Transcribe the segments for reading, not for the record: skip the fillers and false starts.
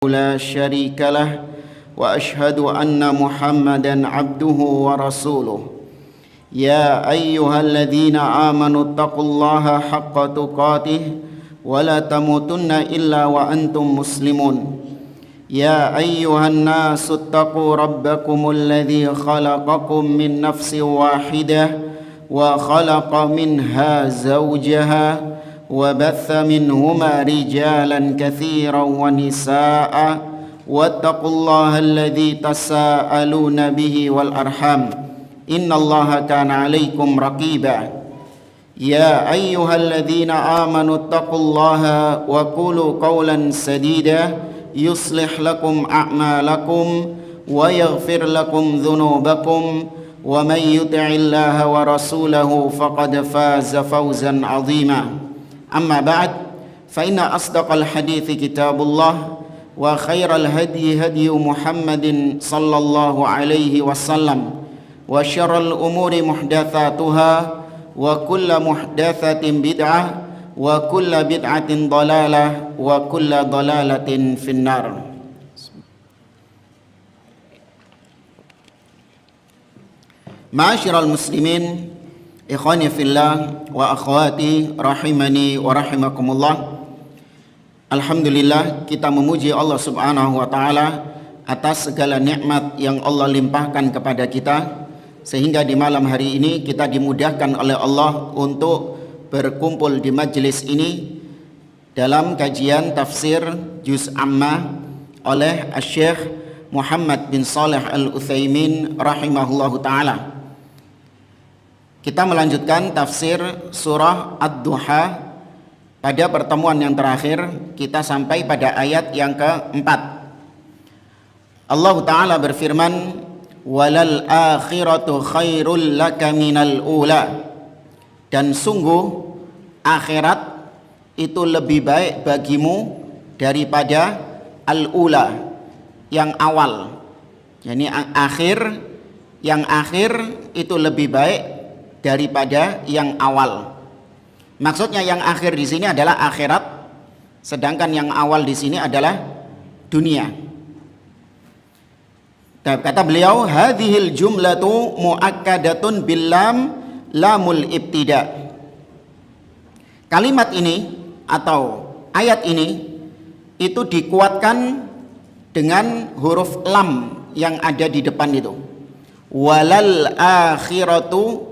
لا شريك له وأشهد أن محمدا عبده ورسوله يا أيها الذين آمنوا اتقوا الله حق تقاته ولا تموتن إلا وأنتم مسلمون يا أيها الناس اتقوا ربكم الذي خلقكم من نفس واحدة وخلق منها زوجها وبث منهما رجالا كثيرا ونساء واتقوا الله الذي تساءلون به والأرحام إن الله كان عليكم رقيبا يا أيها الذين آمنوا اتقوا الله وقولوا قولا سديدا يصلح لكم أعمالكم ويغفر لكم ذنوبكم ومن يطع الله ورسوله فقد فاز فوزا عظيما أما بعد فإن أصدق الحديث كتاب الله وخير الهدي هدي محمد صلى الله عليه وسلم وشر الأمور محدثاتها وكل محدثة بدعة وكل بدعة ضلالة وكل ضلالة في النار. Ma'asyiral muslimin, ikhwani fillah wa akhwati rahimani wa rahimakumullah. Alhamdulillah, kita memuji Allah Subhanahu wa taala atas segala nikmat yang Allah limpahkan kepada kita, sehingga di malam hari ini kita dimudahkan oleh Allah untuk berkumpul di majelis ini dalam kajian tafsir juz amma oleh Syekh Muhammad bin Shalih Al-Utsaimin rahimahullahu taala. Kita melanjutkan tafsir surah Ad-Duha. Pada pertemuan yang terakhir kita sampai pada ayat yang keempat. Allah Ta'ala berfirman, walal akhiratu khairul laka minal ula. Dan sungguh akhirat itu lebih baik bagimu daripada al-ula, yang awal. Jadi yang akhir itu lebih baik daripada yang awal. Maksudnya yang akhir di sini adalah akhirat, sedangkan yang awal di sini adalah dunia. Kata beliau, hadhil jumlatu muakkadatun billam lamul ibtida. Kalimat ini atau ayat ini itu dikuatkan dengan huruf lam yang ada di depan itu. Walal akhiratu,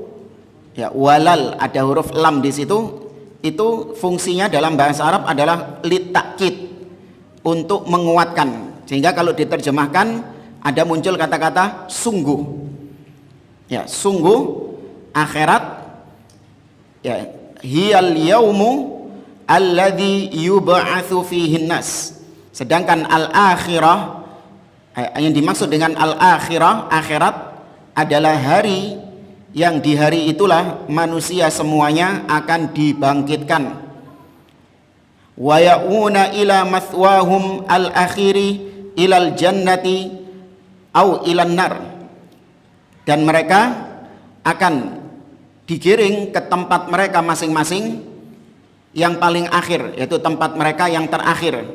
ya, walal ada huruf lam di situ, itu fungsinya dalam bahasa Arab adalah litakid, untuk menguatkan. Sehingga kalau diterjemahkan ada muncul kata-kata sungguh. Ya, sungguh akhirat, ya, hiyal yaumu alladzi yub'atsu fihi nas. Sedangkan al-akhirah, yang dimaksud dengan al-akhirah, akhirat adalah hari yang di hari itulah manusia semuanya akan dibangkitkan. Wa ya'una ila mathwahum al-akhiri ilal jannati au ilan nar. Dan mereka akan digiring ke tempat mereka masing-masing yang paling akhir, yaitu tempat mereka yang terakhir.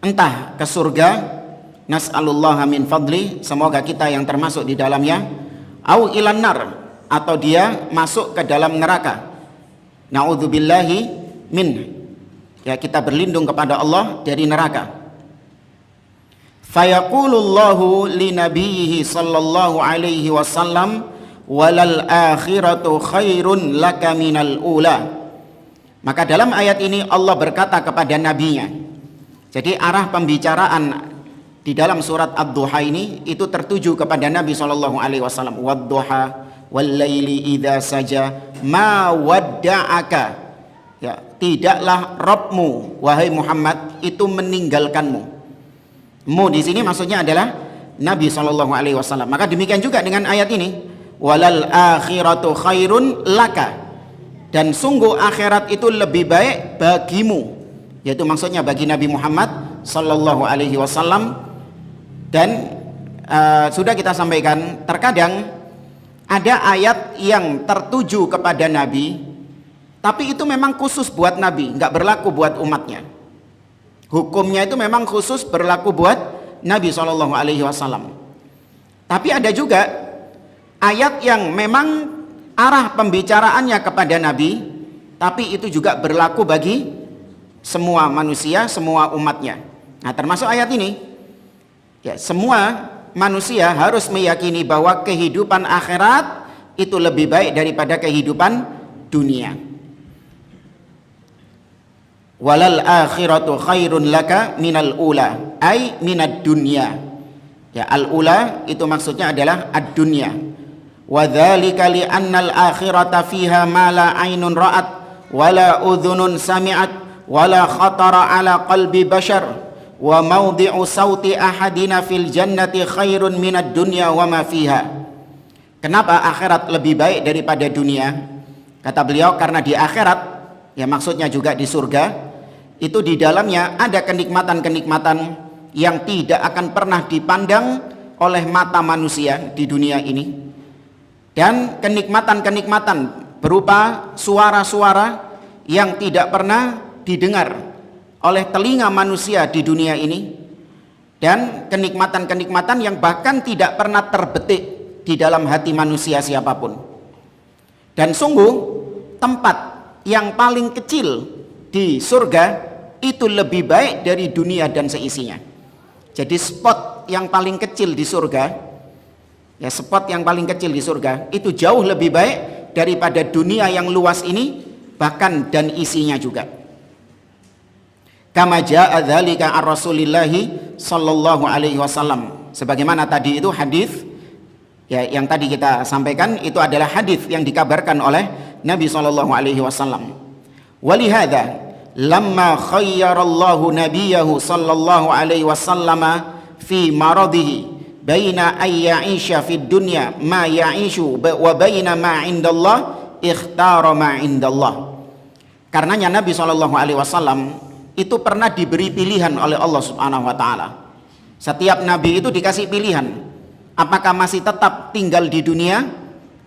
Entah ke surga, nas'alullaha min fadli, semoga kita yang termasuk di dalamnya, au ilan nar, atau dia masuk ke dalam neraka. Na'udzubillahi min, ya, kita berlindung kepada Allah dari neraka. Fayaqulullahu li nabiyhi sallallahu alaihi wasallam walal akhiratu khairun laka minal ula. Maka dalam ayat ini Allah berkata kepada nabinya. Jadi arah pembicaraan di dalam surat Ad-Duha ini itu tertuju kepada Nabi sallallahu alaihi wasallam. Wad-duha wal laili idza saja ma wadda'aka. Ya, tidaklah Rabbmu wahai Muhammad itu meninggalkanmu. Mu di sini maksudnya adalah Nabi sallallahu alaihi wasallam. Maka demikian juga dengan ayat ini, walal akhiratu khairun laka. Dan sungguh akhirat itu lebih baik bagimu, yaitu maksudnya bagi Nabi Muhammad sallallahu alaihi wasallam. Dan sudah kita sampaikan, terkadang ada ayat yang tertuju kepada Nabi, tapi itu memang khusus buat Nabi, nggak berlaku buat umatnya. Hukumnya itu memang khusus berlaku buat Nabi SAW. Tapi ada juga ayat yang memang arah pembicaraannya kepada Nabi, tapi itu juga berlaku bagi semua manusia, semua umatnya. Nah, termasuk ayat ini, ya, semua manusia harus meyakini bahwa kehidupan akhirat itu lebih baik daripada kehidupan dunia. Walal akhiratu khairun laka minal ula, ay minad dunya. Ya, al ula itu maksudnya adalah ad-dunya. Wa dzalika li annal akhirata fiha ma la ainun ra'at wala udhunun sami'at wala khatara ala qalbi bashar wa mawdi'u sauti ahadina fil jannati khairun minad dunya wa ma fiha. Kenapa akhirat lebih baik daripada dunia? Kata beliau, karena di akhirat, ya maksudnya juga di surga, itu di dalamnya ada kenikmatan-kenikmatan yang tidak akan pernah dipandang oleh mata manusia di dunia ini, dan kenikmatan-kenikmatan berupa suara-suara yang tidak pernah didengar oleh telinga manusia di dunia ini, dan kenikmatan-kenikmatan yang bahkan tidak pernah terbetik di dalam hati manusia siapapun. Dan sungguh tempat yang paling kecil di surga itu lebih baik dari dunia dan seisinya. Jadi spot yang paling kecil di surga, ya spot yang paling kecil di surga itu jauh lebih baik daripada dunia yang luas ini, bahkan dan isinya juga. Kama jaa dzalika ar-Rasulillahi sallallahu alaihi wasallam. Sebagaimana tadi itu hadis, ya, yang tadi kita sampaikan itu adalah hadis yang dikabarkan oleh Nabi sallallahu alaihi wasallam. Walihada lamma khayyarallahu nabiyahu sallallahu alaihi wasallam fi maradihi baina ay ya'isha fid dunya ma ya'ishu wa baina ma indallah ikhtara ma indallah. Karenanya Nabi sallallahu alaihi wasallam itu pernah diberi pilihan oleh Allah Subhanahu wa taala. Setiap nabi itu dikasih pilihan, apakah masih tetap tinggal di dunia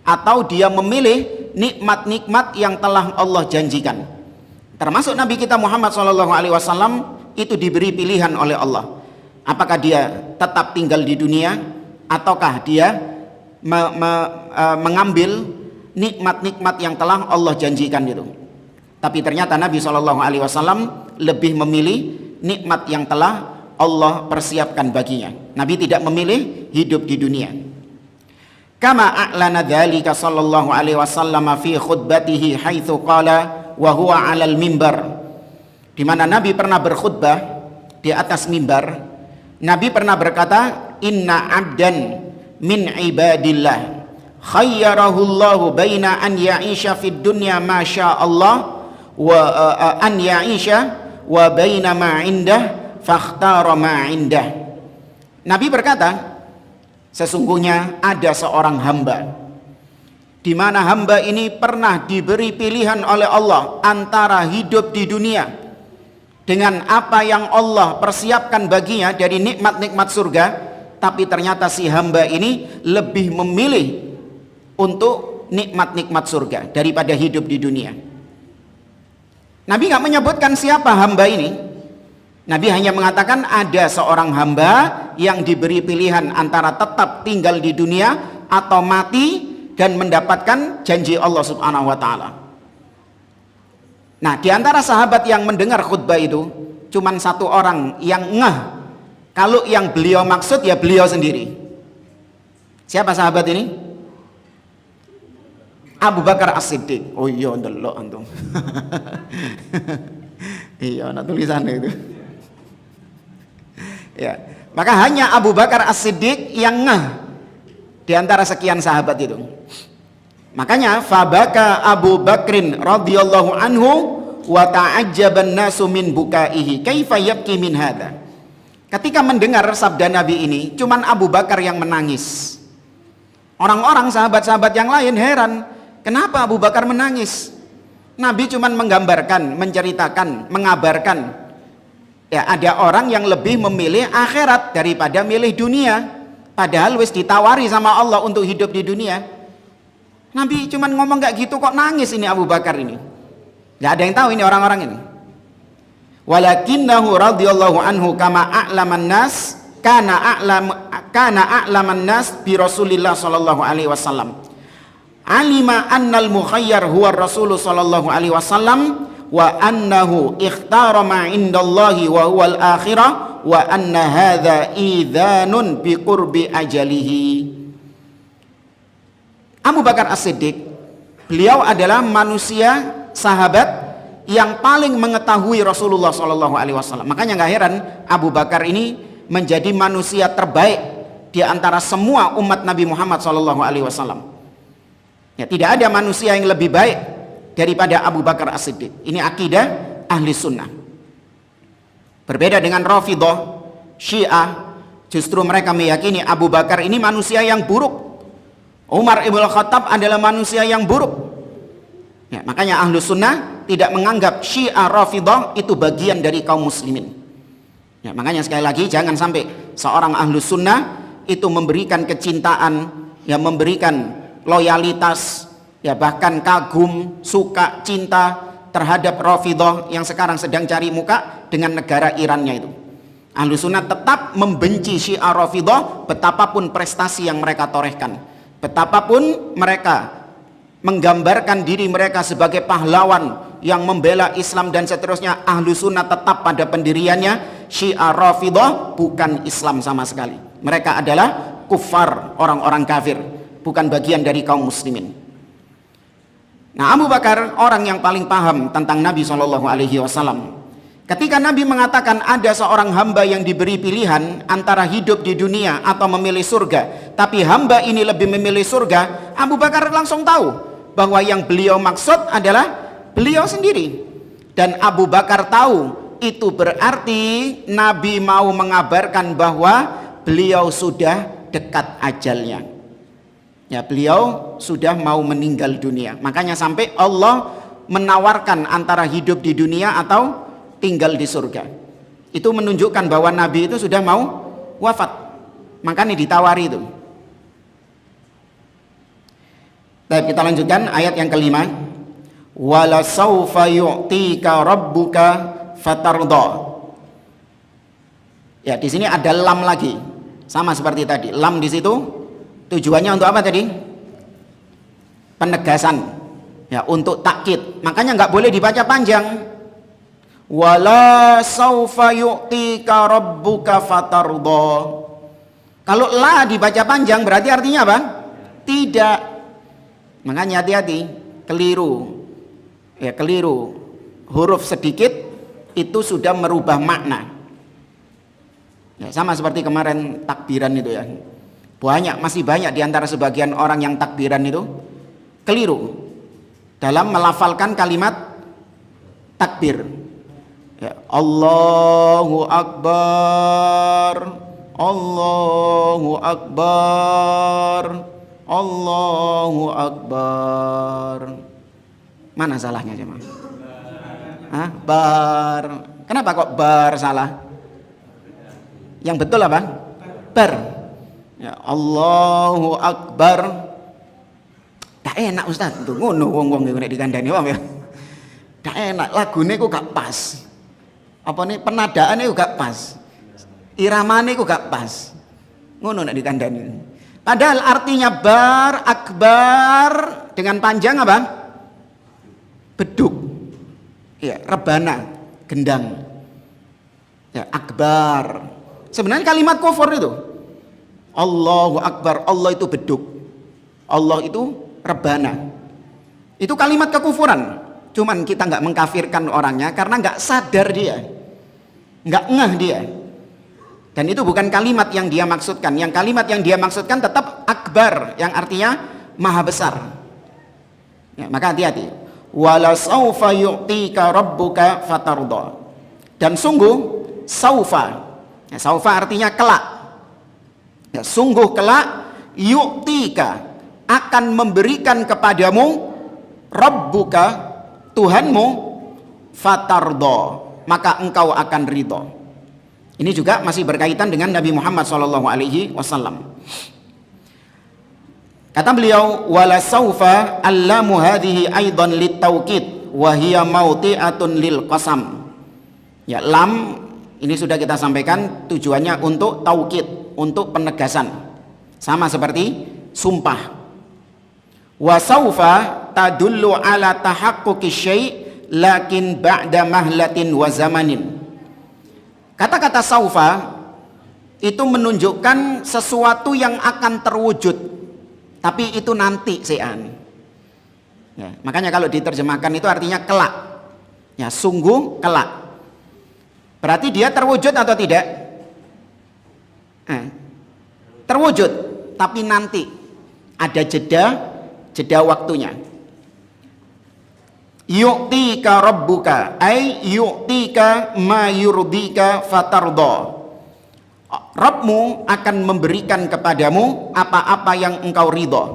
atau dia memilih nikmat-nikmat yang telah Allah janjikan. Termasuk Nabi kita Muhammad SAW itu diberi pilihan oleh Allah, apakah dia tetap tinggal di dunia ataukah dia mengambil nikmat-nikmat yang telah Allah janjikan itu. Tapi ternyata Nabi SAW lebih memilih nikmat yang telah Allah persiapkan baginya. Nabi tidak memilih hidup di dunia. Kama a'lana dzalika sallallahu alaihi wasallam fi khutbatihi haitsu qala wa huwa 'alal mimbar. Di mana Nabi pernah berkhutbah di atas mimbar, Nabi pernah berkata, "Inna 'abdan min ibadillah khayyarahu Allahu baina an ya'isha fid dunya ma syaa Allah wa an ya'isha wa baina ma 'indah fakhtara ma 'indah." Nabi berkata, sesungguhnya ada seorang hamba di mana hamba ini pernah diberi pilihan oleh Allah antara hidup di dunia dengan apa yang Allah persiapkan baginya dari nikmat-nikmat surga, tapi ternyata si hamba ini lebih memilih untuk nikmat-nikmat surga daripada hidup di dunia. Nabi nggak menyebutkan siapa hamba ini. Nabi hanya mengatakan ada seorang hamba yang diberi pilihan antara tetap tinggal di dunia atau mati dan mendapatkan janji Allah Subhanahu wa taala. Nah, di antara sahabat yang mendengar khutbah itu cuman satu orang yang ngeh kalau yang beliau maksud ya beliau sendiri. Siapa sahabat ini? Abu Bakar As-Siddiq. Oh iya, ndelok antum. Iya, ana tulisannya itu. Ya, maka hanya Abu Bakar As-Siddiq yang ngeh di antara sekian sahabat itu. Makanya fabaka Abu Bakrin radhiyallahu anhu wa ta'ajjaban nasu min bukaihi kaifa yabki min hadza. Ketika mendengar sabda Nabi ini, cuman Abu Bakar yang menangis. Orang-orang sahabat-sahabat yang lain heran, kenapa Abu Bakar menangis? Nabi cuman menggambarkan, menceritakan, mengabarkan. Ya, ada orang yang lebih memilih akhirat daripada milih dunia. Padahal wis ditawari sama Allah untuk hidup di dunia. Nabi cuman ngomong gak gitu kok nangis ini Abu Bakar ini. Gak ada yang tahu ini orang-orang ini. Walakinnahu radhiyallahu anhu kama a'laman nas kana a'laman nas bi Rasulillah sallallahu alaihi wasallam. Alima annal mukhayyar huwa Rasul sallallahu alaihi wasallam wa annahu ikhtara ma indallahi wa huwal akhirah wa anna hadza idhanun bi qurbi ajalihi. Abu Bakar As-Siddiq, beliau adalah manusia sahabat yang paling mengetahui Rasulullah Shallallahu Alaihi Wasallam. Makanya nggak heran Abu Bakar ini menjadi manusia terbaik di antara semua umat Nabi Muhammad Shallallahu Alaihi Wasallam. Ya, tidak ada manusia yang lebih baik daripada Abu Bakar As-Siddiq. Ini akidah ahli sunnah. Berbeda dengan Rafidhah, Syiah, justru mereka meyakini Abu Bakar ini manusia yang buruk. Umar ibn Khattab adalah manusia yang buruk. Ya, makanya ahlu sunnah tidak menganggap Syiah Rafidhah itu bagian dari kaum muslimin. Ya, makanya sekali lagi jangan sampai seorang ahlu sunnah itu memberikan kecintaan, ya memberikan loyalitas, ya bahkan kagum, suka, cinta terhadap Rafidhah yang sekarang sedang cari muka dengan negara Irannya itu. Ahlu sunnah tetap membenci Syiah Rafidhah betapapun prestasi yang mereka torehkan, betapapun mereka menggambarkan diri mereka sebagai pahlawan yang membela Islam dan seterusnya. Ahlu sunnah tetap pada pendiriannya. Syiah Rafidhah bukan Islam sama sekali. Mereka adalah kufar, orang-orang kafir, bukan bagian dari kaum muslimin. Nah, Abu Bakar orang yang paling paham tentang Nabi SAW. Ketika Nabi mengatakan ada seorang hamba yang diberi pilihan antara hidup di dunia atau memilih surga, tapi hamba ini lebih memilih surga, Abu Bakar langsung tahu bahwa yang beliau maksud adalah beliau sendiri. Dan Abu Bakar tahu itu berarti Nabi mau mengabarkan bahwa beliau sudah dekat ajalnya. Ya, beliau sudah mau meninggal dunia. Makanya sampai Allah menawarkan antara hidup di dunia atau tinggal di surga. Itu menunjukkan bahwa Nabi itu sudah mau wafat. Makanya ditawari itu. Baik, kita lanjutkan ayat yang kelima. Wala saufa yu'tika rabbuka fatardha. Ya, di sini ada lam lagi. Sama seperti tadi. Lam di situ tujuannya untuk apa tadi? Penegasan. Ya, untuk takkid. Makanya nggak boleh dibaca panjang. Wala saufa yu'tika rabbuka fatardha. Kalau la dibaca panjang berarti artinya apa? Tidak. Makanya hati-hati, keliru. Ya, keliru. Huruf sedikit itu sudah merubah makna. Ya, sama seperti kemarin takbiran itu ya. Masih banyak di antara sebagian orang yang takbiran itu keliru dalam melafalkan kalimat takbir. Ya, Allahu Akbar, Allahu Akbar, Allahu Akbar. Mana salahnya jemaah? Hah? Bar. Kenapa kok bar salah? Yang betul apa? Bar. Ya, Allahu Akbar. Tak enak Ustaz. Tuh ngono wong-wong nek dikandani wong ya. Tak enak, lagune kok gak pas. Apa nih penadaannya kok gak pas. Iramane kok gak pas. Ngono nek dikandani. Padahal artinya bar, akbar dengan panjang apa? Beduk. Ya, rebana, gendang. Ya, akbar. Sebenarnya kalimat kufur itu. Allahu Akbar, Allah itu beduk. Allah itu rebana. Itu kalimat kekufuran. Cuman kita nggak mengkafirkan orangnya karena nggak sadar dia. Nggak ngeh dia. Dan itu bukan kalimat yang dia maksudkan. Yang kalimat yang dia maksudkan tetap akbar, yang artinya maha besar. Ya, maka hati-hati. Wala saufa yu'tika rabbuka fatardha. Dan sungguh saufa. Ya, saufa artinya kelak. Ya, sungguh kelak yu'tika akan memberikan kepadamu rabbuka Tuhanmu fatardha, maka engkau akan ridho. Ini juga masih berkaitan dengan Nabi Muhammad SAW. Kata beliau, wala saufa allamu hadhihi aidan litaukid wa hiya mauti'atun lil qasam. Ya, lam ini sudah kita sampaikan tujuannya untuk taukid, untuk penegasan. Sama seperti sumpah. Wa saufa tadullu ala tahaqquqi syai' lakin ba'da mahlatin wa zamanin. Kata-kata saufa itu menunjukkan sesuatu yang akan terwujud, tapi itu nanti sean. Ya, makanya kalau diterjemahkan itu artinya kelak. Ya, sungguh kelak. Berarti dia terwujud atau tidak? Terwujud, tapi nanti ada jeda waktunya. Yu'tika rabbuka ay yu'tika ma yurdika fatarda. Rabbmu akan memberikan kepadamu apa-apa yang engkau ridho.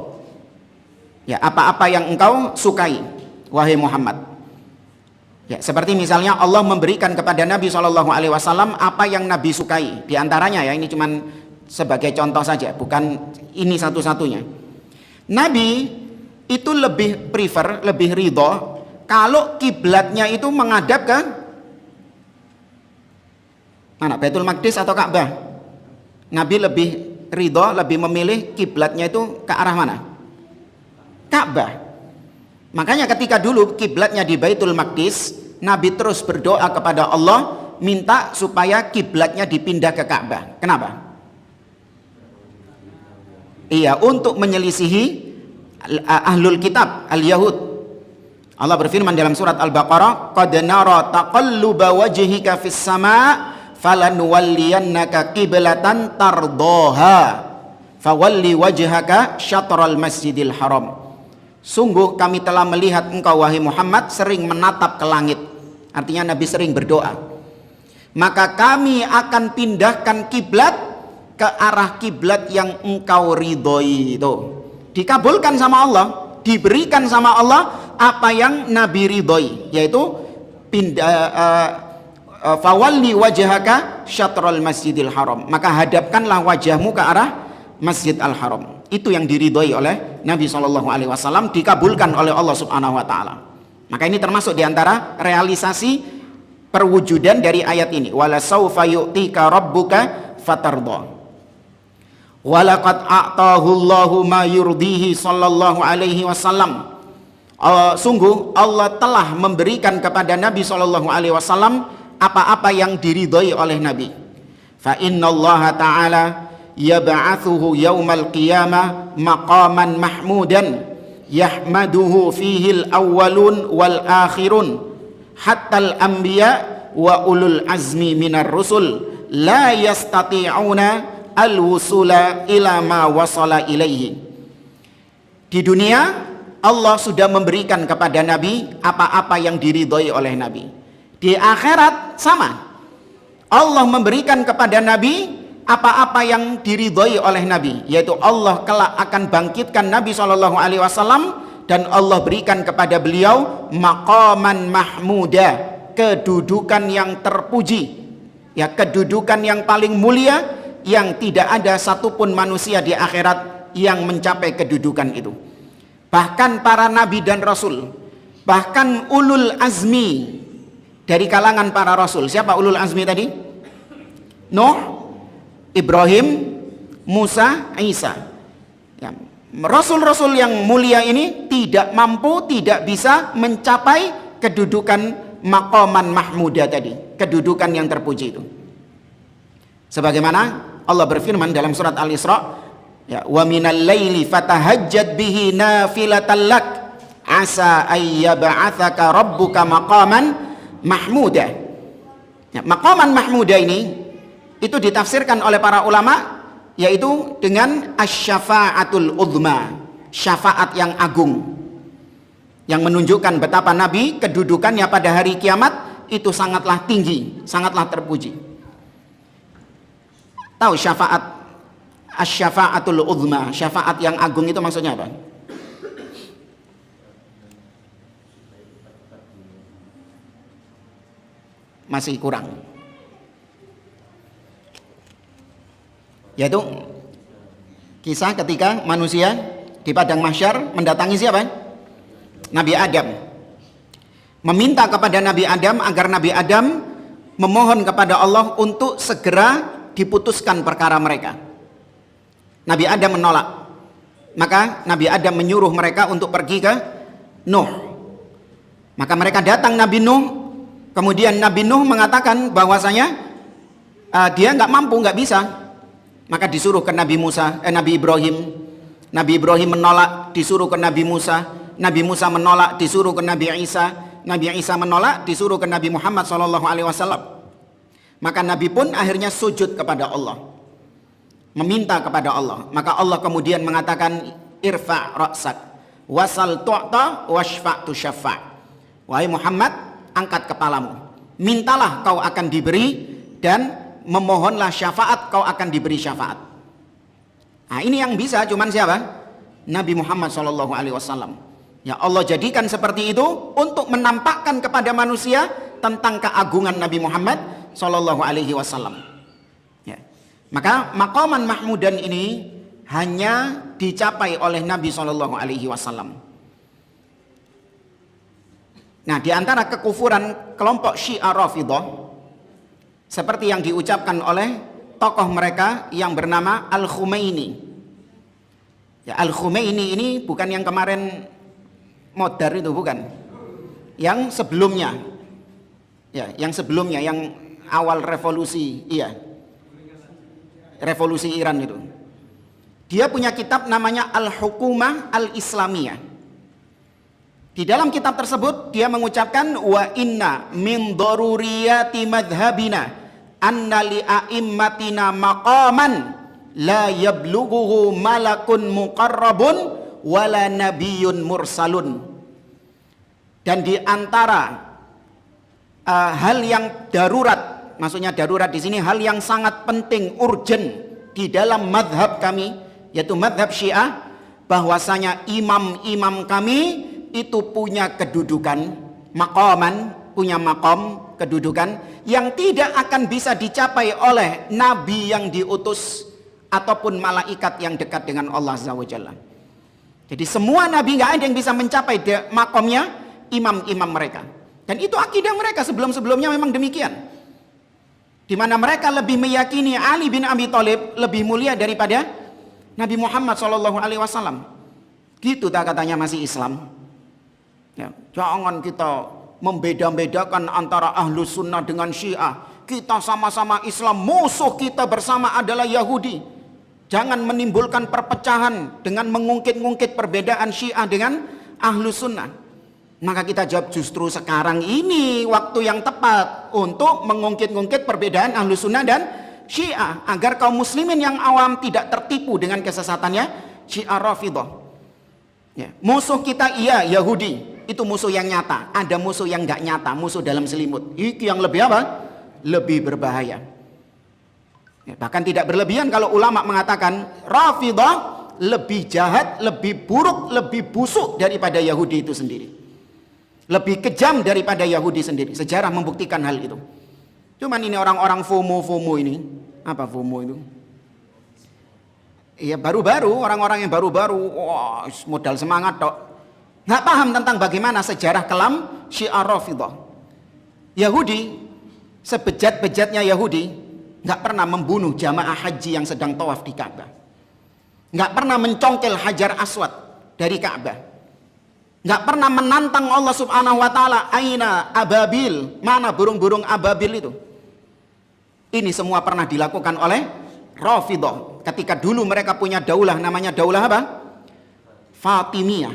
Ya, apa-apa yang engkau sukai, wahai Muhammad. Ya, seperti misalnya Allah memberikan kepada Nabi SAW apa yang Nabi sukai. Di antaranya ya, ini cuman sebagai contoh saja, bukan ini satu-satunya. Nabi itu lebih prefer, lebih ridho kalau kiblatnya itu menghadap ke mana? Baitul Maqdis atau Ka'bah? Nabi lebih ridho, lebih memilih kiblatnya itu ke arah mana? Ka'bah. Makanya ketika dulu kiblatnya di Baitul Maqdis, Nabi terus berdoa kepada Allah minta supaya kiblatnya dipindah ke Ka'bah. Kenapa? Iya, untuk menyelisihi ahlul kitab, al-Yahud. Allah berfirman dalam surat Al-Baqarah, "Qad nara taqalluba wajhika fis sama' falanuwalliyannaka qiblatan tardaha fawalli wajhaka syatral masjidil haram." Sungguh kami telah melihat engkau wahai Muhammad sering menatap ke langit. Artinya Nabi sering berdoa. Maka kami akan pindahkan kiblat ke arah kiblat yang engkau ridhoi itu. Dikabulkan sama Allah, diberikan sama Allah apa yang Nabi ridhoi, yaitu fawalli wajhaka syatral masjidil haram. Maka hadapkanlah wajahmu ke arah Masjid Al-Haram. Itu yang diridhoi oleh Nabi SAW, dikabulkan oleh Allah Subhanahu wa taala. Maka ini termasuk diantara realisasi perwujudan dari ayat ini. Wala saufa yu'tika rabbuka fatarda. Walaqad a'tahu Allahu ma yurdihi sallallahu alaihi wasallam. Sungguh Allah telah memberikan kepada Nabi SAW apa-apa yang diridhoi oleh Nabi. Fa innallaha ta'ala yab'atsuhu yaumal qiyamah maqaman mahmudan yahmaduhu fihil awwalun wal akhirun hatta al anbiya wa ulul azmi minar rusul la yastati'una al wusula ila ma wasala ilaihi. Di dunia Allah sudah memberikan kepada Nabi apa-apa yang diridhoi oleh Nabi. Di akhirat sama, Allah memberikan kepada Nabi apa-apa yang diridhoi oleh Nabi, yaitu Allah kelak akan bangkitkan Nabi SAW dan Allah berikan kepada beliau maqaman mahmuda, kedudukan yang terpuji, ya, kedudukan yang paling mulia yang tidak ada satupun manusia di akhirat yang mencapai kedudukan itu. Bahkan para nabi dan rasul, bahkan ulul azmi dari kalangan para rasul. Siapa ulul azmi tadi? Nuh, Ibrahim, Musa, Isa. Ya, rasul-rasul yang mulia ini tidak mampu, tidak bisa mencapai kedudukan maqaman mahmuda tadi, kedudukan yang terpuji itu. Sebagaimana Allah berfirman dalam surat Al-Isra, ya, wa minal laili fatahajjat bihi nafilatan lak asa ayyab'atsaka rabbuka maqaman mahmuda. Ya, maqaman mahmuda ini itu ditafsirkan oleh para ulama yaitu dengan asy-syafa'atul uzma, syafaat yang agung, yang menunjukkan betapa Nabi kedudukannya pada hari kiamat itu sangatlah tinggi, sangatlah terpuji. Tahu syafaat, asy-syafa'atul uzma, syafaat yang agung itu maksudnya apa? Masih kurang. Yaitu kisah ketika manusia di padang mahsyar mendatangi siapa? Nabi Adam. Meminta kepada Nabi Adam agar Nabi Adam memohon kepada Allah untuk segera diputuskan perkara mereka. Nabi Adam menolak. Maka Nabi Adam menyuruh mereka untuk pergi ke Nuh. Maka mereka datang Nabi Nuh. Kemudian Nabi Nuh mengatakan bahwasanya dia nggak mampu, nggak bisa. Maka disuruh ke Nabi Ibrahim. Nabi Ibrahim menolak, disuruh ke Nabi Musa. Nabi Musa menolak, disuruh ke Nabi Isa. Nabi Isa menolak, disuruh ke Nabi Muhammad SAW. Maka Nabi pun akhirnya sujud kepada Allah, meminta kepada Allah. Maka Allah kemudian mengatakan, irfa' ra'sak wasal tu'ta washfa' tushaffa'. Wahai Muhammad, angkat kepalamu, mintalah kau akan diberi, dan memohonlah syafaat, kau akan diberi syafaat. Nah, ini yang bisa cuman siapa? Nabi Muhammad SAW. Ya, Allah jadikan seperti itu untuk menampakkan kepada manusia tentang keagungan Nabi Muhammad SAW. Ya. Maka maqaman mahmudan ini hanya dicapai oleh Nabi SAW. Nah, di antara kekufuran kelompok Syiah Rafidhah, seperti yang diucapkan oleh tokoh mereka yang bernama Al-Khumaini. Ya, Al-Khumaini ini bukan yang kemarin modar itu, bukan. Yang sebelumnya. Ya, yang sebelumnya, yang awal revolusi, iya. Revolusi Iran itu. Dia punya kitab namanya Al-Hukumah Al-Islamiyah. Di dalam kitab tersebut dia mengucapkan, wa inna min daruriyati madhabina anna li a'immatina maqaman la yablughuhu malakun muqarrabun wala nabiyyun mursalun. Dan di antara hal yang darurat, maksudnya darurat di sini hal yang sangat penting, urgent di dalam madhab kami, yaitu madhab Syiah, bahwasanya imam-imam kami itu punya kedudukan, maqaman, punya maqam, kedudukan yang tidak akan bisa dicapai oleh nabi yang diutus ataupun malaikat yang dekat dengan Allah Azza wa Jalla. Jadi semua nabi nggak ada yang bisa mencapai makomnya imam-imam mereka. Dan itu akidah mereka sebelum-sebelumnya memang demikian. Di mana mereka lebih meyakini Ali bin Abi Thalib lebih mulia daripada Nabi Muhammad SAW. Gitu tak katanya masih Islam. Ya, jangan kita membeda-bedakan antara Ahlus Sunnah dengan Syiah. Kita sama-sama Islam, musuh kita bersama adalah Yahudi. Jangan menimbulkan perpecahan dengan mengungkit-ungkit perbedaan Syiah dengan Ahlus Sunnah. Maka kita jawab, justru sekarang ini waktu yang tepat untuk mengungkit-ungkit perbedaan Ahlus Sunnah dan Syiah, agar kaum muslimin yang awam tidak tertipu dengan kesesatannya Syiah Rafidhah. Ya, musuh kita iya Yahudi, itu musuh yang nyata. Ada musuh yang nggak nyata, musuh dalam selimut. Itu yang lebih apa? Lebih berbahaya. Ya, bahkan tidak berlebihan kalau ulama mengatakan Rafidhah lebih jahat, lebih buruk, lebih busuk daripada Yahudi itu sendiri. Lebih kejam daripada Yahudi sendiri. Sejarah membuktikan hal itu. Cuman ini orang-orang FOMO ini. Apa FOMO itu? Iya, baru-baru, orang-orang yang baru-baru, wah, modal semangat dok. Nggak paham tentang bagaimana sejarah kelam Syiah Rafidhah. Yahudi, sebejat-bejatnya Yahudi, nggak pernah membunuh jamaah haji yang sedang tawaf di Ka'bah. Nggak pernah mencongkel Hajar Aswad dari Ka'bah. Nggak pernah menantang Allah Subhanahu wa Ta'ala, aina ababil, mana burung-burung ababil itu. Ini semua pernah dilakukan oleh Rafidhah. Ketika dulu mereka punya daulah, namanya daulah apa? Fatimiyah.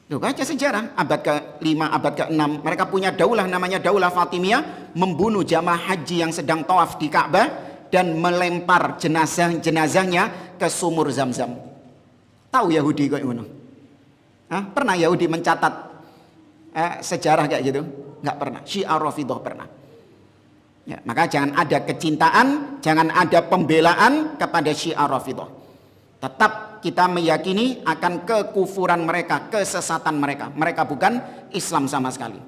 Tuh, baca sejarah abad ke-5, abad ke-6, mereka punya daulah namanya daulah Fatimiyah, membunuh jamaah haji yang sedang tawaf di Ka'bah dan melempar jenazahnya ke sumur Zam-Zam. Tahu Yahudi kok ngono? Pernah Yahudi mencatat sejarah kayak gitu? Nggak pernah. Syiah Rafidhah pernah. Ya, maka jangan ada kecintaan, jangan ada pembelaan kepada Syiah Rafidhah. Tetap kita meyakini akan kekufuran mereka, kesesatan mereka. Mereka bukan Islam sama sekali.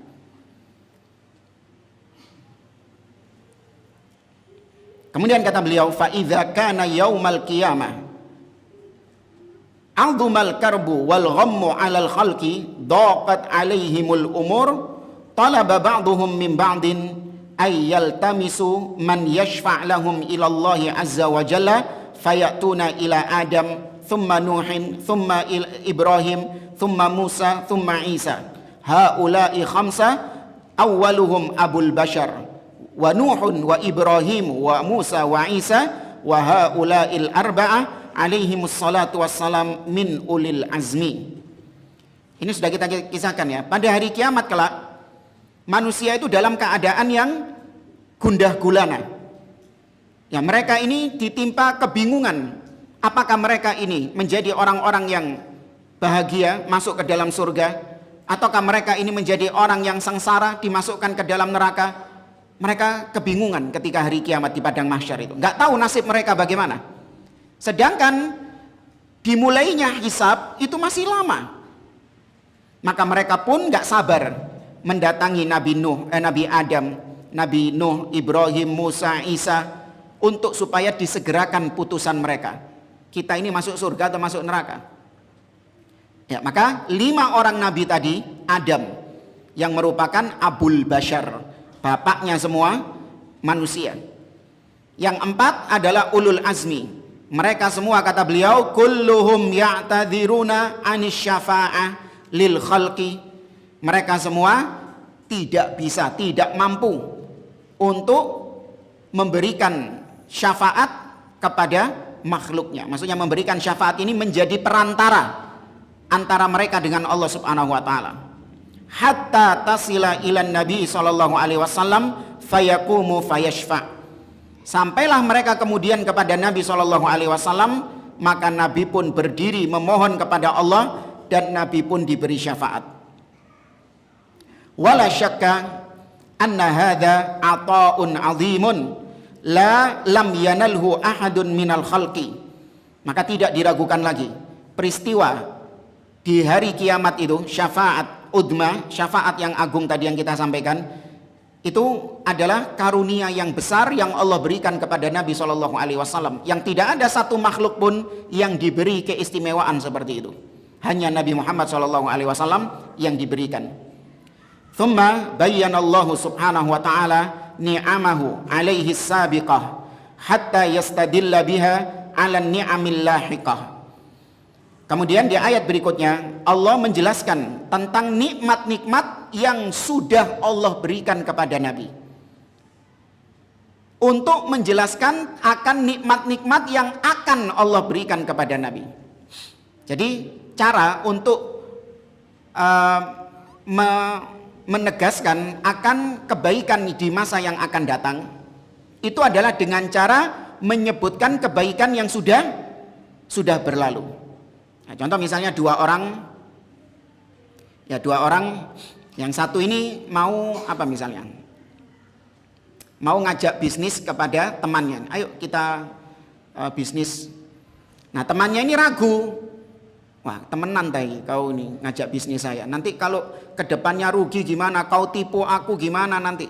Kemudian kata beliau, fa idza kana yaumal qiyamah azumal karbu wal ghammu 'alal khalqi daqat 'alaihimul umur talaba ba'dhum min ba'din ay yaltamisu man yashfa' lahum ila Allah azza wa jalla fayatuna ila Adam thumma Nuhin thumma Ibrahim thumma Musa thumma Isa haula'i khamsa awwaluhum abul bashar wa Nuhun wa Ibrahim wa Musa wa Isa wa haula'il arba'ah alaihimus salatu wassalam min ulil azmi. Ini sudah kita kisahkan ya. Pada hari kiamat kelak, manusia itu dalam keadaan yang gundah gulana. Ya, mereka ini ditimpa kebingungan. Apakah mereka ini menjadi orang-orang yang bahagia masuk ke dalam surga, ataukah mereka ini menjadi orang yang sengsara dimasukkan ke dalam neraka? Mereka kebingungan ketika hari kiamat di padang mahsyar itu. Nggak tahu nasib mereka bagaimana. Sedangkan dimulainya hisab itu masih lama. Maka mereka pun nggak sabar mendatangi Nabi Adam, Nabi Nuh, Ibrahim, Musa, Isa untuk supaya disegerakan putusan mereka. Kita ini masuk surga atau masuk neraka? Ya, maka 5 orang nabi tadi, Adam yang merupakan Abul Bashar, bapaknya semua manusia. Yang 4 adalah Ulul Azmi. Mereka semua kata beliau kulluhum ya'tadziruna 'anis syafa'ah lil khalqi. Mereka semua tidak bisa, tidak mampu untuk memberikan syafaat kepada makhluknya. Maksudnya memberikan syafaat ini menjadi perantara antara mereka dengan Allah Subhanahu wa taala. Hatta tasila ilan Nabi sallallahu alaihi wasallam fayaqumu fayashfa. Sampailah mereka kemudian kepada Nabi sallallahu alaihi wasallam, maka Nabi pun berdiri memohon kepada Allah dan Nabi pun diberi syafaat. Wala syakka anna hadza ata'un 'azimun lam yanalhu ahadun minal khalqi. Maka tidak diragukan lagi, peristiwa di hari kiamat itu, syafaat udma, syafaat yang agung tadi yang kita sampaikan, itu adalah karunia yang besar yang Allah berikan kepada Nabi SAW, yang tidak ada satu makhluk pun yang diberi keistimewaan seperti itu. Hanya Nabi Muhammad SAW yang diberikan. Thumma bayyanallahu subhanahu wa ta'ala ni'amahu alaihi sabiqah hatta yastadilla biha ala ni'amil lahiqah. Kemudian di ayat berikutnya Allah menjelaskan tentang nikmat-nikmat yang sudah Allah berikan kepada Nabi, untuk menjelaskan akan nikmat-nikmat yang akan Allah berikan kepada Nabi. Jadi cara untuk menegaskan akan kebaikan di masa yang akan datang itu adalah dengan cara menyebutkan kebaikan yang sudah berlalu. Nah, contoh misalnya dua orang, yang satu ini mau apa misalnya? Mau ngajak bisnis kepada temannya. Ayo kita bisnis. Nah, temannya ini ragu. Wah, temenan tadi kau ini ngajak bisnis saya. Nanti kalau kedepannya rugi gimana? Kau tipu aku gimana nanti?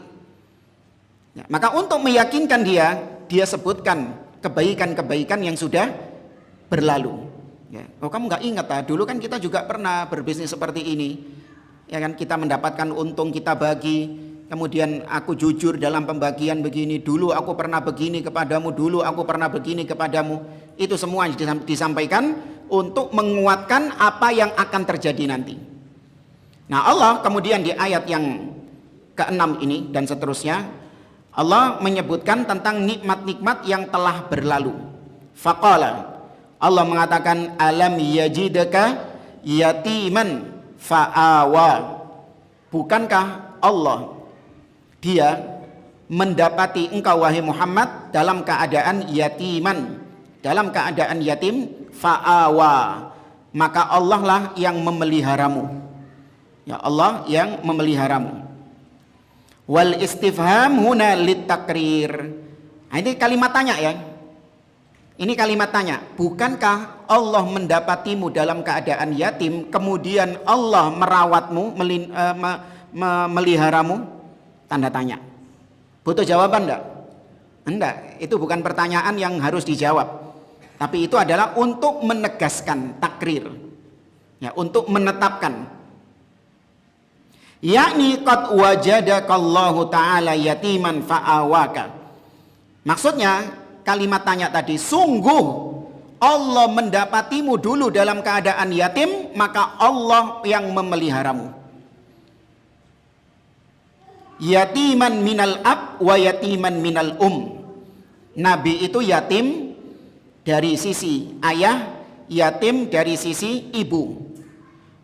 Ya, maka untuk meyakinkan dia sebutkan kebaikan-kebaikan yang sudah berlalu. Ya, oh kamu nggak ingat dulu kan kita juga pernah berbisnis seperti ini. Ya kan, kita mendapatkan untung, kita bagi. Kemudian aku jujur dalam pembagian begini. Dulu aku pernah begini kepadamu, dulu aku pernah begini kepadamu. Itu semua disampaikan untuk menguatkan apa yang akan terjadi nanti. Nah, Allah kemudian di ayat yang ke-6 ini dan seterusnya, Allah menyebutkan tentang nikmat-nikmat yang telah berlalu. Faqala, Allah mengatakan, alam yajidaka yatiman fa'awa. Bukankah Allah, dia mendapati engkau wahai Muhammad dalam keadaan yatiman, dalam keadaan yatim, fa'awa, maka Allah lah yang memeliharamu. Ya, Allah yang memeliharamu. Wal istifham huna litakrir. Nah, ini kalimat tanya ya. Ini kalimat tanya. Bukankah Allah mendapatimu dalam keadaan yatim, kemudian Allah merawatmu, memeliharamu? Tanda tanya. Butuh jawaban enggak? Enggak, itu bukan pertanyaan yang harus dijawab. Tapi itu adalah untuk menegaskan takrir. Ya, untuk menetapkan. yakni qad wajadakallahu ta'ala yatiman fa'awaka. Maksudnya kalimat tanya tadi, sungguh Allah mendapatimu dulu dalam keadaan yatim, maka Allah yang memeliharamu. Yatiman minal ab wa yatiman minal Nabi itu yatim dari sisi ayah, yatim dari sisi ibu.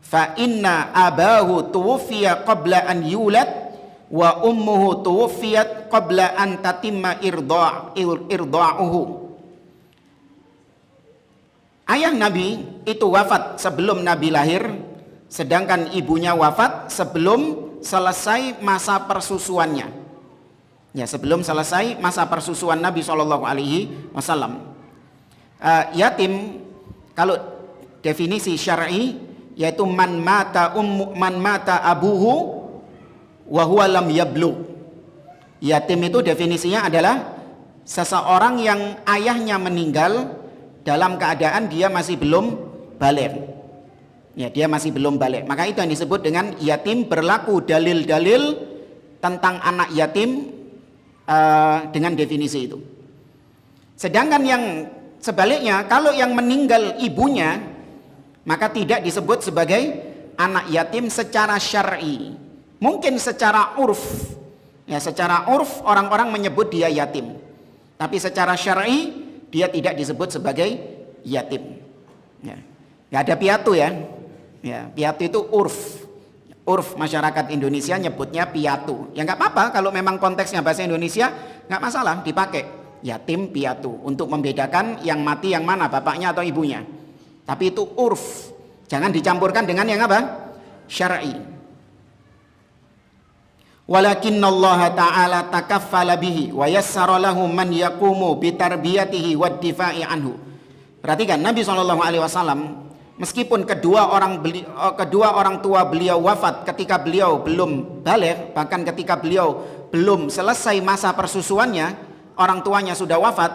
Fa inna abahu tuwfiya qabla an yulad wa ummuhu tuwfiyat qabla an tatimma irda'uhu. Ayah Nabi itu wafat sebelum Nabi lahir, sedangkan ibunya wafat sebelum selesai masa persusuannya. Ya, sebelum selesai masa persusuan Nabi SAW. Yatim kalau definisi syar'i yaitu man mata abuhu wa huwa lam yablugh. Yatim itu definisinya adalah seseorang yang ayahnya meninggal dalam keadaan dia masih belum baligh. Ya, dia masih belum baligh. Maka itu yang disebut dengan yatim. Berlaku dalil-dalil tentang anak yatim dengan definisi itu. Sedangkan yang sebaliknya, kalau yang meninggal ibunya, maka tidak disebut sebagai anak yatim secara syar'i. Mungkin secara urf. Ya, secara urf orang-orang menyebut dia yatim. Tapi secara syar'i dia tidak disebut sebagai yatim. Ya. Gak ada piatu ya. Ya, piatu itu urf. Urf masyarakat Indonesia nyebutnya piatu. Ya nggak apa-apa kalau memang konteksnya bahasa Indonesia, nggak masalah dipakai. Yatim, piatu untuk membedakan yang mati yang mana, bapaknya atau ibunya. Tapi itu urf. Jangan dicampurkan dengan yang apa? Syar'i. Walakinnallaha ta'ala takaffala bihi wa yassara lahu man yaqumu bitarbiyatihi wad difa'i anhu. Perhatikan, Nabi SAW meskipun kedua orang tua beliau wafat ketika beliau belum baligh, bahkan ketika beliau belum selesai masa persusuannya, orang tuanya sudah wafat,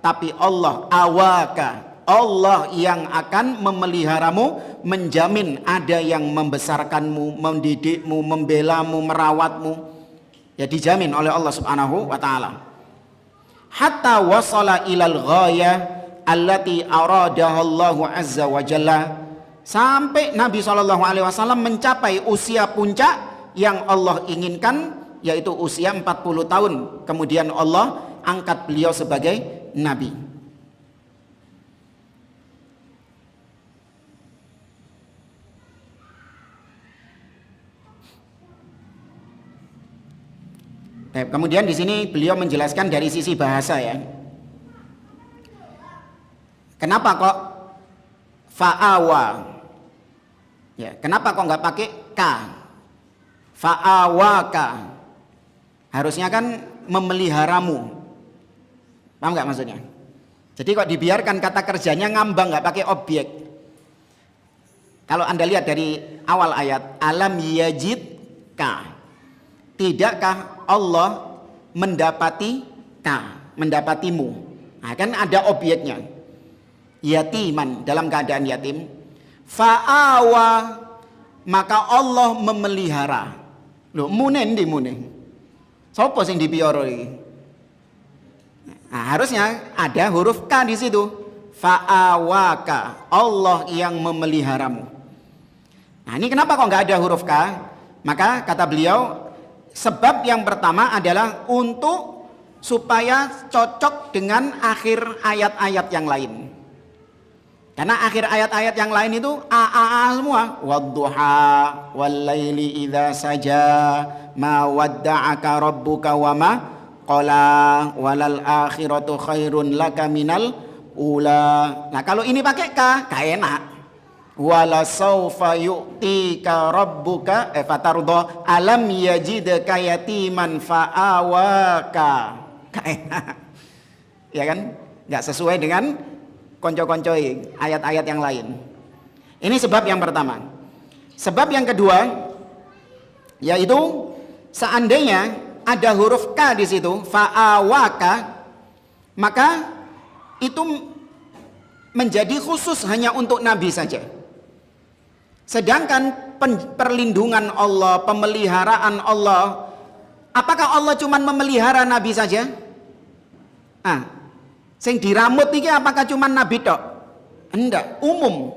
tapi Allah awaka, Allah yang akan memeliharamu, menjamin ada yang membesarkanmu, mendidikmu, membelamu, merawatmu. Ya, dijamin oleh Allah Subhanahu wa taala. Hatta wasala ilal ghayah allati aradaha Allahu azza wa jalla, sampai Nabi SAW mencapai usia puncak yang Allah inginkan, yaitu usia 40 tahun. Kemudian Allah angkat beliau sebagai nabi. Kemudian di sini beliau menjelaskan dari sisi bahasa ya. Kenapa kok fa'awa? Ya, kenapa kok nggak pakai ka? Fa'awaka. Harusnya kan memeliharamu. Paham nggak maksudnya? Jadi kok dibiarkan kata kerjanya ngambang, nggak pakai objek. Kalau Anda lihat dari awal ayat, alam yajid ka. Tidakkah Allah mendapatimu? Nah, kan ada objeknya. Yatiman, dalam keadaan yatim. Fa'awa, maka Allah memelihara. Loh, munen di munen. Sopo sing dipiara iki? Nah, harusnya ada huruf K di situ. Fa'awaka, Allah yang memeliharamu. Nah, ini kenapa kok nggak ada huruf K? Maka kata beliau, sebab yang pertama adalah untuk supaya cocok dengan akhir ayat-ayat yang lain. Karena akhir ayat-ayat yang lain itu a semua. Wadduha wallaili idza saja ma wadda'aka rabbuka wa ma qala walal akhiratu khairun laka minal ula. Nah, kalau ini pakai ka enak. Wala saufa yu'tika rabbuka fatarda alam yajidka yatiman fa'awaka. Ya kan? Enggak sesuai dengan konco-konco ayat-ayat yang lain. Ini sebab yang pertama. Sebab yang kedua yaitu seandainya ada huruf K di situ, fa'awaka, maka itu menjadi khusus hanya untuk Nabi saja. Sedangkan perlindungan Allah, pemeliharaan Allah, apakah Allah cuma memelihara Nabi saja? Sing diramut ini apakah cuma Nabi tok? Enggak, umum.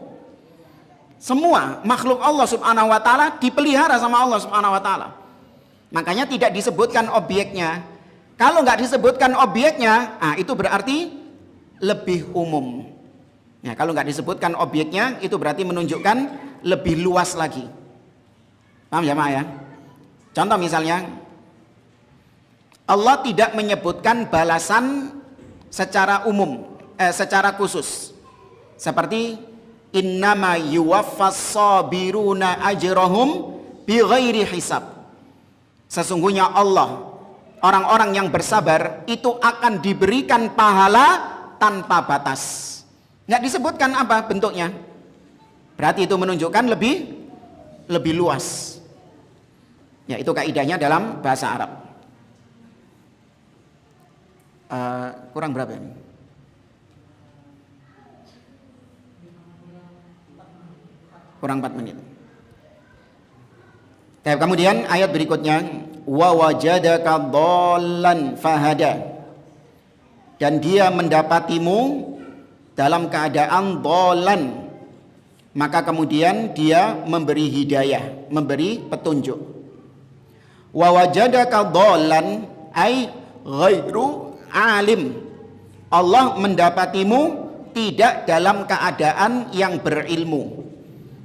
Semua makhluk Allah Subhanahu wa taala dipelihara sama Allah Subhanahu wa taala. Makanya tidak disebutkan objeknya. Kalau nggak disebutkan objeknya, itu berarti lebih umum. Ya, kalau nggak disebutkan objeknya, itu berarti menunjukkan lebih luas lagi. Paham ya, ya? Contoh misalnya, Allah tidak menyebutkan balasan secara umum, secara khusus. Seperti innama yuwaffas sabiruna ajrahum bighairi hisab. Sesungguhnya Allah, orang-orang yang bersabar itu akan diberikan pahala tanpa batas. Nggak disebutkan apa bentuknya. Berarti itu menunjukkan lebih luas. Ya, itu kaidahnya dalam bahasa Arab. Kurang berapa ini? Kurang 4 menit. Kemudian ayat berikutnya, wa wajadaka dhallan fahada. Dan dia mendapatimu dalam keadaan dhallan, maka kemudian dia memberi hidayah, memberi petunjuk. Wa wajadaka dhallan ay ghairu alim. Allah mendapatimu tidak dalam keadaan yang berilmu.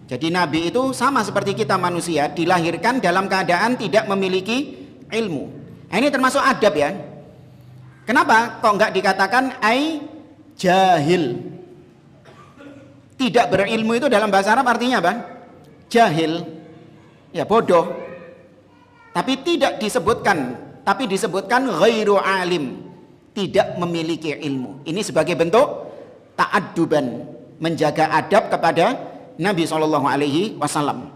Jadi Nabi itu sama seperti kita manusia, dilahirkan dalam keadaan tidak memiliki ilmu. Ini termasuk adab ya. Kenapa kok enggak dikatakan ai jahil? Tidak berilmu itu dalam bahasa Arab artinya apa? Jahil. Ya, bodoh. Tapi tidak disebutkan, tapi disebutkan ghairu alim, tidak memiliki ilmu. Ini sebagai bentuk ta'adduban, menjaga adab kepada Nabi SAW.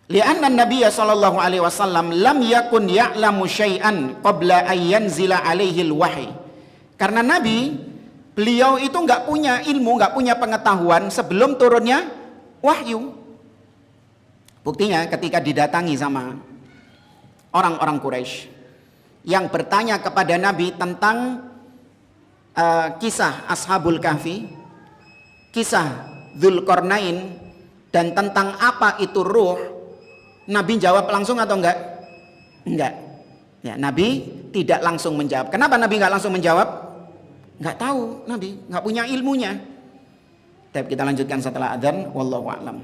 Lianna Nabi SAW lam yakun ya'lamu syai'an qabla ayyanzila alaihil wahyi. Karena Nabi, beliau itu nggak punya ilmu, nggak punya pengetahuan sebelum turunnya wahyu. Buktinya ketika didatangi sama orang-orang Quraisy yang bertanya kepada Nabi tentang kisah Ashabul Kahfi, kisah Dzulqarnain, dan tentang apa itu ruh, Nabi jawab langsung atau enggak? Enggak. Ya, Nabi tidak langsung menjawab. Kenapa Nabi enggak langsung menjawab? Enggak tahu, Nabi enggak punya ilmunya. Tapi kita lanjutkan setelah adzan, wallahu a'lam.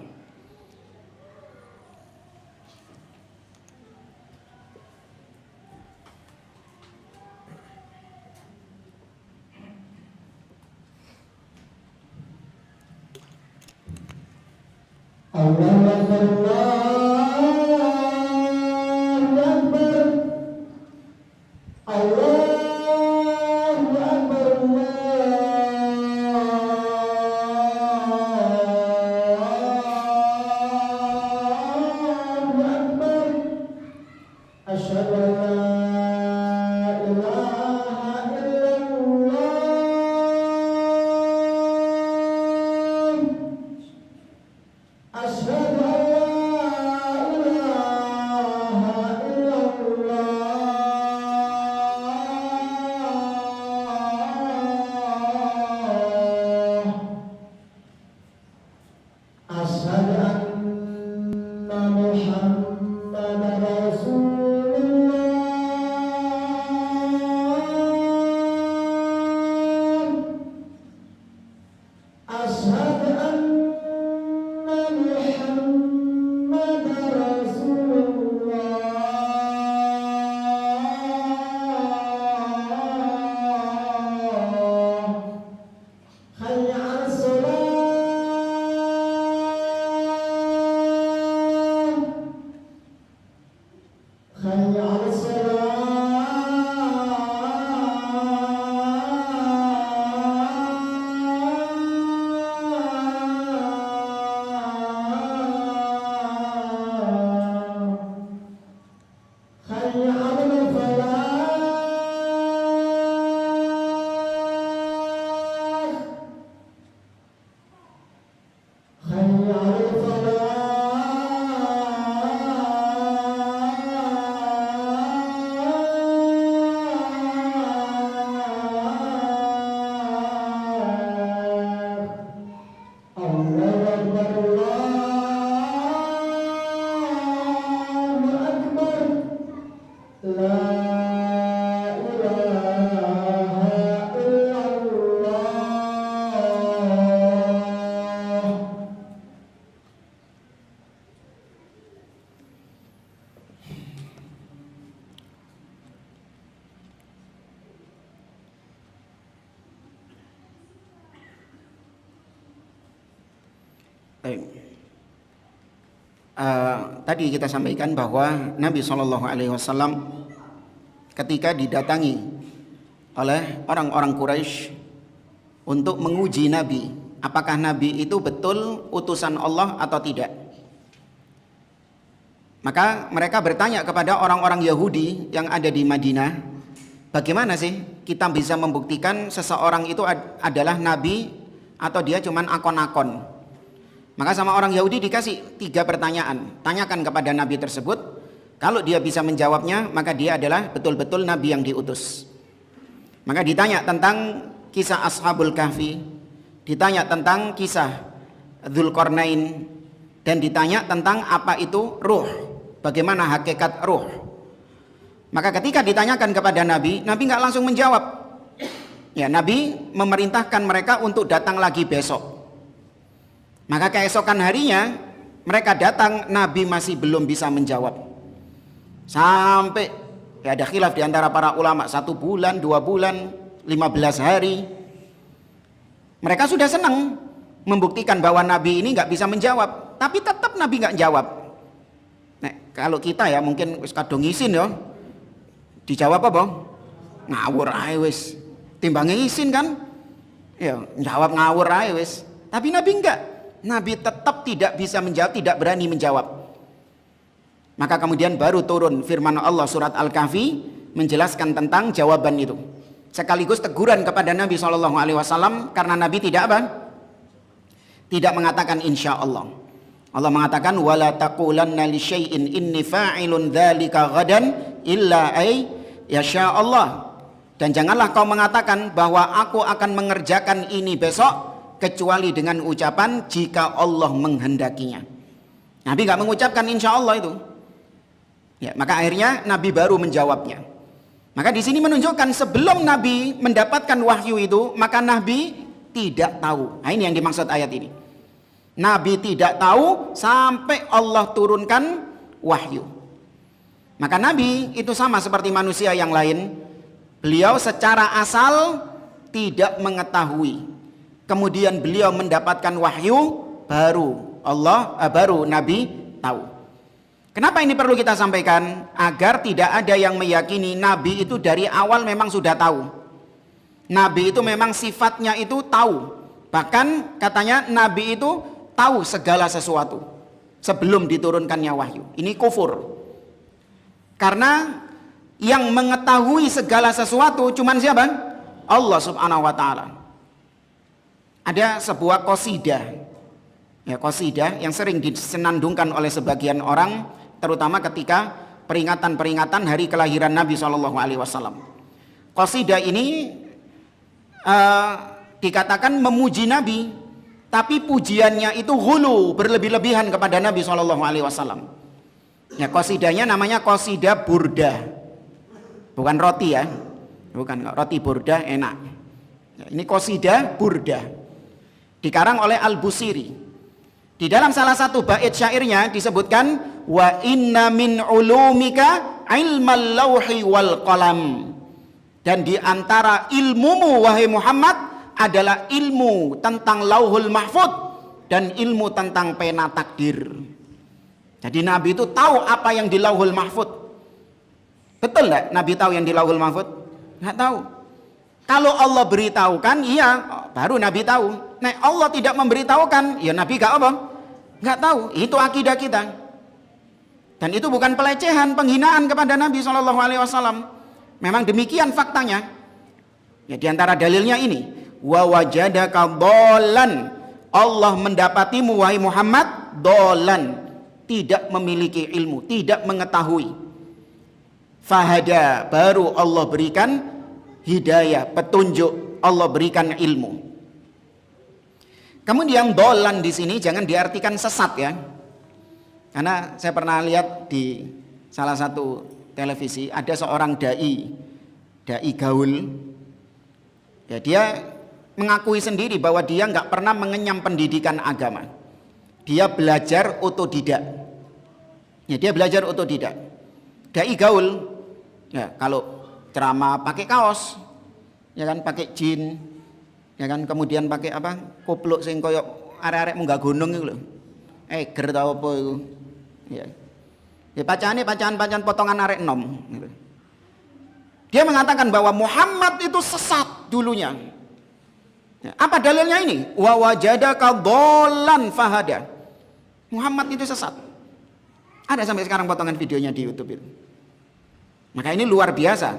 Baik. Tadi kita sampaikan bahwa Nabi SAW ketika didatangi oleh orang-orang Quraisy untuk menguji Nabi, apakah Nabi itu betul utusan Allah atau tidak, maka mereka bertanya kepada orang-orang Yahudi yang ada di Madinah, bagaimana sih kita bisa membuktikan seseorang itu adalah Nabi atau dia cuman akon-akon? Maka sama orang Yahudi dikasih 3 pertanyaan. Tanyakan kepada Nabi tersebut. Kalau dia bisa menjawabnya, maka dia adalah betul-betul Nabi yang diutus. Maka ditanya tentang kisah Ashabul Kahfi, ditanya tentang kisah Dzulqarnain, dan ditanya tentang apa itu ruh, bagaimana hakikat ruh. Maka ketika ditanyakan kepada Nabi, Nabi nggak langsung menjawab. Ya, Nabi memerintahkan mereka untuk datang lagi besok. Maka keesokan harinya mereka datang, Nabi masih belum bisa menjawab. Sampai ya ada khilaf di antara para ulama, 1 bulan, 2 bulan, 15 hari. Mereka sudah senang membuktikan bahwa Nabi ini nggak bisa menjawab, tapi tetap Nabi nggak jawab. Nah, kalau kita ya mungkin wis kadung isin ya, dijawab apa? Ngawur ae wis. Timbangnya isin kan? Ya, jawab ngawur ae wis. Tapi Nabi enggak. Nabi tetap tidak bisa menjawab, tidak berani menjawab. Maka kemudian baru turun firman Allah surat Al-Kahfi menjelaskan tentang jawaban itu. Sekaligus teguran kepada Nabi SAW karena Nabi tidak apa? Tidak mengatakan insya Allah. Allah mengatakan wala taqulanna li syai'in inni fa'ilun dzalika ghadan illa ay yasha Allah. Dan janganlah kau mengatakan bahwa aku akan mengerjakan ini besok kecuali dengan ucapan jika Allah menghendakinya. Nabi nggak mengucapkan insya Allah itu. Ya, maka akhirnya Nabi baru menjawabnya. Maka di sini menunjukkan sebelum Nabi mendapatkan wahyu itu, maka Nabi tidak tahu. Nah, ini yang dimaksud ayat ini. Nabi tidak tahu sampai Allah turunkan wahyu. Maka Nabi itu sama seperti manusia yang lain. Beliau secara asal tidak mengetahui. Kemudian beliau mendapatkan wahyu, baru Nabi tahu. Kenapa ini perlu kita sampaikan? Agar tidak ada yang meyakini Nabi itu dari awal memang sudah tahu. Nabi itu memang sifatnya itu tahu. Bahkan katanya Nabi itu tahu segala sesuatu sebelum diturunkannya wahyu. Ini kufur. Karena yang mengetahui segala sesuatu cuman siapa? Allah Subhanahu wa taala. Ada sebuah qasidah, ya qasidah yang sering disenandungkan oleh sebagian orang, terutama ketika peringatan-peringatan hari kelahiran Nabi SAW. Qasidah ini dikatakan memuji Nabi, tapi pujiannya itu hulu, berlebih-lebihan kepada Nabi SAW. Ya, qasidahnya namanya qasidah burdah, bukan roti ya, bukan roti burdah enak. Ya, ini qasidah burdah. Dikarang oleh Al-Busiri. Di dalam salah satu bait syairnya disebutkan wa inna min ulumika ilmal lauhi wal qalam. Dan di antara ilmumu wahai Muhammad adalah ilmu tentang Lauhul Mahfuz dan ilmu tentang pena takdir. Jadi Nabi itu tahu apa yang di Lauhul Mahfuz. Betul enggak Nabi tahu yang di Lauhul Mahfuz? Enggak tahu. Kalau Allah beritahukan, iya, baru Nabi tahu. Nah, Allah tidak memberitahukan, ya Nabi gak apa? Gak tahu. Itu akidah kita. Dan itu bukan pelecehan, penghinaan kepada Nabi SAW. Memang demikian faktanya. Ya, diantara dalilnya ini, wa wajadaka dolan. Allah mendapatimu wahai Muhammad dolan, tidak memiliki ilmu, tidak mengetahui. Fahada, baru Allah berikan hidayah, petunjuk, Allah berikan ilmu. Kemudian dolan di sini jangan diartikan sesat ya. Karena saya pernah lihat di salah satu televisi ada seorang dai gaul. Ya, dia mengakui sendiri bahwa dia nggak pernah mengenyam pendidikan agama. Dia belajar otodidak. Ya, dia belajar otodidak. Dai gaul. Ya, kalau ceramah pakai kaos, ya kan, pakai jin, ya kan, kemudian pakai apa, kupluk sing koyok arek-arek munggah gunung itu loh. Eger ta apa iku. Ya. Ya bacaan potongan arek enom gitu. Dia mengatakan bahwa Muhammad itu sesat dulunya. Ya, apa dalilnya ini? Wa wajadaka dhallan fahada. Muhammad itu sesat. Ada sampai sekarang potongan videonya di YouTube itu. Maka ini luar biasa.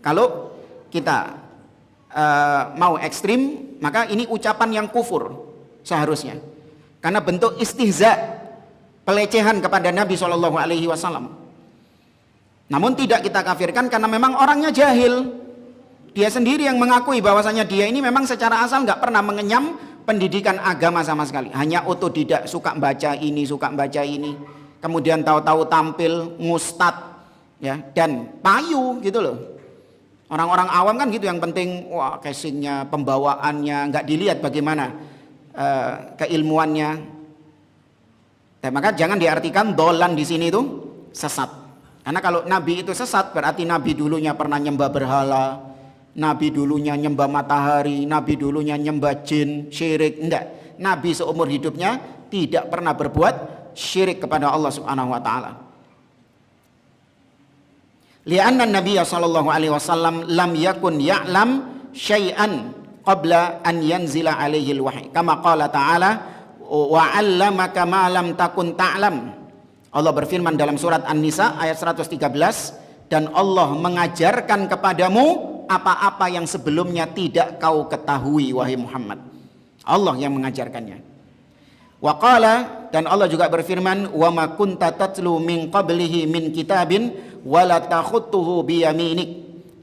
Kalau kita mau ekstrim, maka ini ucapan yang kufur seharusnya. Karena bentuk istihza, pelecehan kepada Nabi SAW. Namun tidak kita kafirkan karena memang orangnya jahil. Dia sendiri yang mengakui bahwasanya dia ini memang secara asal nggak pernah mengenyam pendidikan agama sama sekali. Hanya otodidak, suka baca ini, suka baca ini. Kemudian tahu-tahu tampil ngustad, ya, dan payu gitu loh. Orang-orang awam kan gitu, yang penting wah casingnya, pembawaannya, nggak dilihat bagaimana keilmuannya. Dan maka jangan diartikan dolan di sini itu sesat. Karena kalau Nabi itu sesat berarti Nabi dulunya pernah nyembah berhala, Nabi dulunya nyembah matahari, Nabi dulunya nyembah jin, syirik. Enggak. Nabi seumur hidupnya tidak pernah berbuat syirik kepada Allah Subhanahu wa taala. Li'anna Nabiy sallallahu alaihi wasallam lam yakun ya'lam syai'an qabla an yanzila alaihi al-wahyi. Kama qala ta'ala wa 'allamaka ma lam takun ta'lam. Allah berfirman dalam surat An-Nisa ayat 113, dan Allah mengajarkan kepadamu apa-apa yang sebelumnya tidak kau ketahui wahai Muhammad. Allah yang mengajarkannya. Wa qala, dan Allah juga berfirman, wa ma kunta tatlu min qablihi min kitabin wa la takhutuhu bi yaminik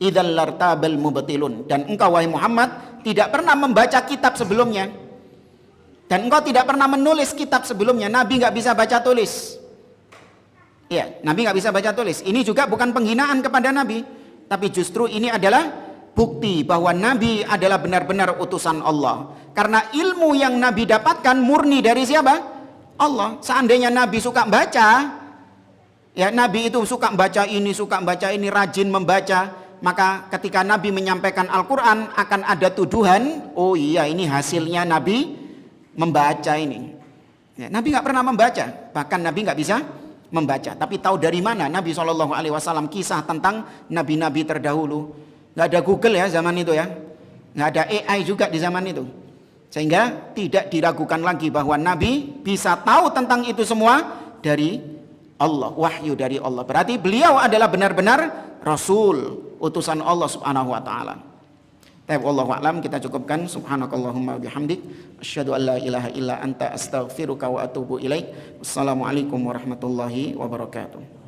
idzal lartabal mubtilun. Dan engkau wahai Muhammad tidak pernah membaca kitab sebelumnya, dan engkau tidak pernah menulis kitab sebelumnya. Nabi nggak bisa baca tulis. Ya, Nabi nggak bisa baca tulis. Ini juga bukan penghinaan kepada Nabi, tapi justru ini adalah bukti bahwa Nabi adalah benar-benar utusan Allah. Karena ilmu yang Nabi dapatkan murni dari siapa? Allah. Seandainya Nabi suka baca, ya Nabi itu suka baca ini, rajin membaca, maka ketika Nabi menyampaikan Al-Quran akan ada tuduhan, oh iya ini hasilnya Nabi membaca ini. Ya, Nabi nggak pernah membaca, bahkan Nabi nggak bisa membaca. Tapi tahu dari mana Nabi SAW kisah tentang nabi-nabi terdahulu? Nggak ada Google ya zaman itu ya, nggak ada AI juga di zaman itu, sehingga tidak diragukan lagi bahwa Nabi bisa tahu tentang itu semua dari Allah, wahyu dari Allah. Berarti beliau adalah benar-benar Rasul, utusan Allah Subhanahu wa taala. Wallahu a'lam, kita cukupkan. Subhanakallahumma bihamdik, asyhadu an la ilaha illa anta, astaghfiruka wa atubu ilaik. Wassalamualaikum warahmatullahi wabarakatuh.